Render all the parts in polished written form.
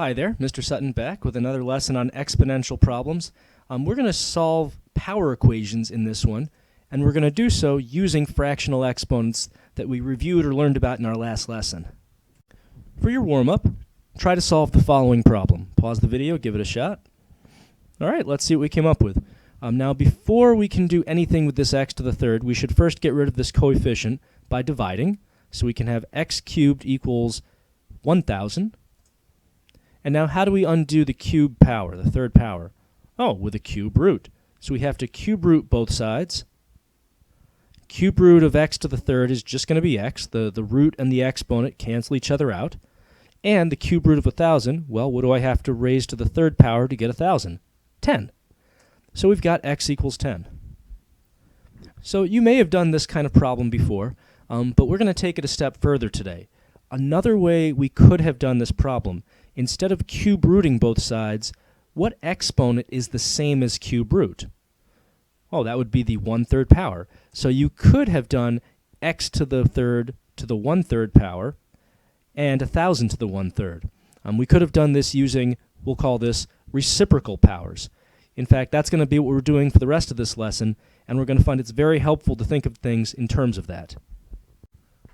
Hi there, Mr. Sutton back with another lesson on exponential problems. We're going to solve power equations in this one, and we're going to do so using fractional exponents that we reviewed or learned about in our last lesson. For your warm-up, try to solve the following problem. Pause the video, give it a shot. All right, let's see what we came up with. Now, before we can do anything with this x to the third, we should first get rid of this coefficient by dividing. So we can have x cubed equals 1,000. And now how do we undo the cube power, the third power? Oh, with a cube root. So we have to cube root both sides. Cube root of x to the third is just going to be x. The root and the exponent cancel each other out. And the cube root of 1,000, well, what do I have to raise to the third power to get 1,000? 10. So we've got x equals 10. So you may have done this kind of problem before, but we're going to take it a step further today. Another way we could have done this problem, instead of cube rooting both sides, what exponent is the same as cube root? Oh, that would be the 1/3 power. So you could have done x to the third to the 1/3 power and 1,000 to the 1/3. We could have done this using, we'll call this reciprocal powers. In fact, that's going to be what we're doing for the rest of this lesson, and we're going to find it's very helpful to think of things in terms of that.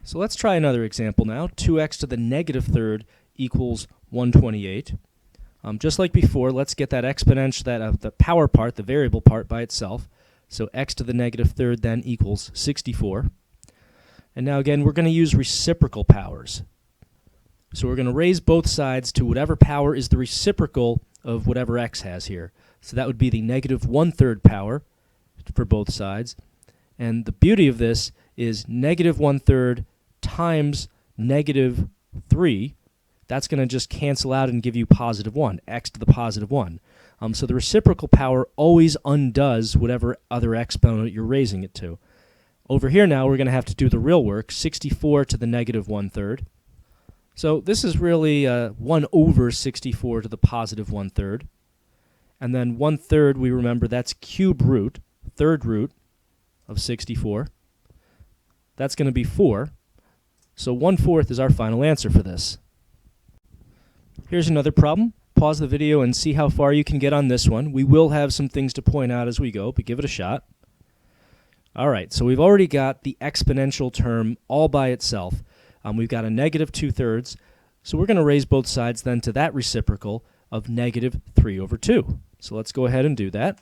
So let's try another example now. 2x to the negative third equals 128. Just like before, let's get that exponential, the power part, the variable part by itself. So x to the negative third then equals 64. And now again, we're going to use reciprocal powers. So we're going to raise both sides to whatever power is the reciprocal of whatever x has here. So that would be the negative 1/3 power for both sides. And the beauty of this is negative 1/3 times negative 3. That's going to just cancel out and give you positive 1, x to the positive 1. So the reciprocal power always undoes whatever other exponent you're raising it to. Over here now, we're going to have to do the real work, 64 to the negative 1/3. So this is really 1 over 64 to the positive 1/3. And then 1/3, we remember, that's cube root, third root of 64. That's going to be 4. So 1/4 is our final answer for this. Here's another problem. Pause the video and see how far you can get on this one. We will have some things to point out as we go, but give it a shot. All right, so we've already got the exponential term all by itself. We've got a negative 2/3, so we're going to raise both sides then to that reciprocal of negative 3/2. So let's go ahead and do that.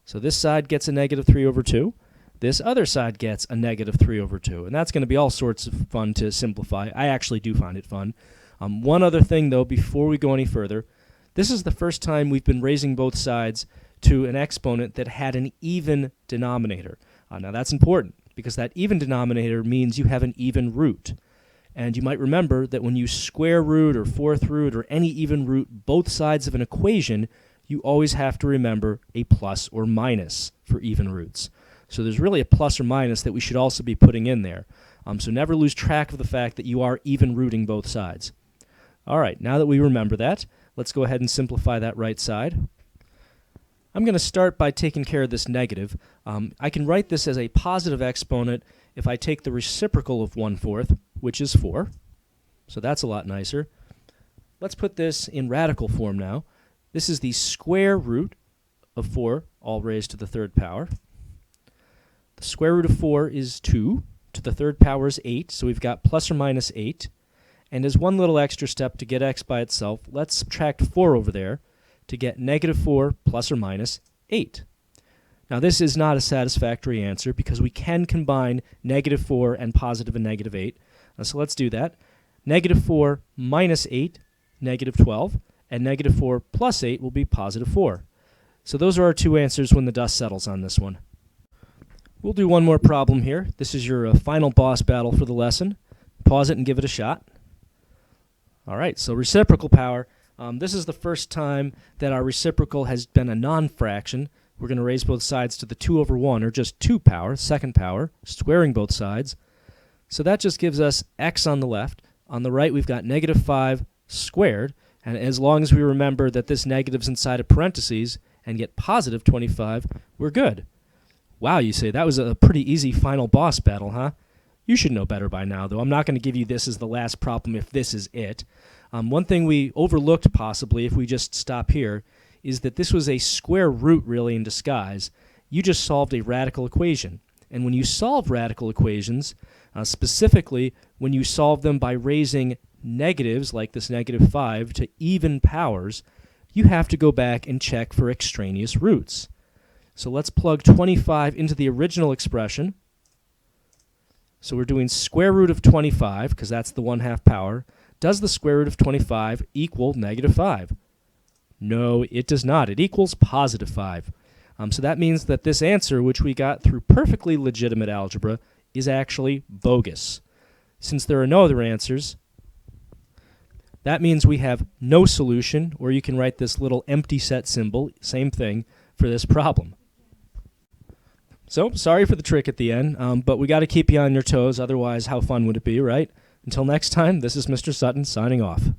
So this side gets a negative 3/2. This other side gets a negative 3/2, and that's going to be all sorts of fun to simplify. I actually do find it fun. One other thing, though, before we go any further, this is the first time we've been raising both sides to an exponent that had an even denominator. Now that's important, because that even denominator means you have an even root. And you might remember that when you square root or fourth root or any even root both sides of an equation, you always have to remember a plus or minus for even roots. So there's really a plus or minus that we should also be putting in there. So never lose track of the fact that you are even rooting both sides. All right, now that we remember that, let's go ahead and simplify that right side. I'm going to start by taking care of this negative. I can write this as a positive exponent if I take the reciprocal of 1/4, which is 4. So that's a lot nicer. Let's put this in radical form now. This is the square root of 4, all raised to the third power. The square root of 4 is 2. To the third power is 8, so we've got plus or minus 8. And as one little extra step to get x by itself, let's subtract 4 over there to get negative 4 plus or minus 8. Now this is not a satisfactory answer because we can combine negative 4 and positive and negative 8. So let's do that. Negative 4 minus 8, negative 12, and negative 4 plus 8 will be positive 4. So those are our two answers when the dust settles on this one. We'll do one more problem here. This is your final boss battle for the lesson. Pause it and give it a shot. All right, so reciprocal power. This is the first time that our reciprocal has been a non-fraction. We're going to raise both sides to the 2/1, or just 2 power, second power, squaring both sides. So that just gives us x on the left. On the right, we've got negative 5 squared. And as long as we remember that this negative's inside of parentheses and get positive 25, we're good. Wow, you say, that was a pretty easy final boss battle, huh? You should know better by now, though. I'm not going to give you this as the last problem if this is it. One thing we overlooked possibly, if we just stop here, is that this was a square root really in disguise. You just solved a radical equation. And when you solve radical equations, specifically when you solve them by raising negatives, like this -5, to even powers, you have to go back and check for extraneous roots. So let's plug 25 into the original expression. So we're doing square root of 25, because that's the 1/2 power. Does the square root of 25 equal -5? No, it does not. It equals +5. So that means that this answer, which we got through perfectly legitimate algebra, is actually bogus. Since there are no other answers, that means we have no solution, or you can write this little empty set symbol, same thing, for this problem. So, sorry for the trick at the end, but we got to keep you on your toes, otherwise how fun would it be, right? Until next time, this is Mr. Sutton signing off.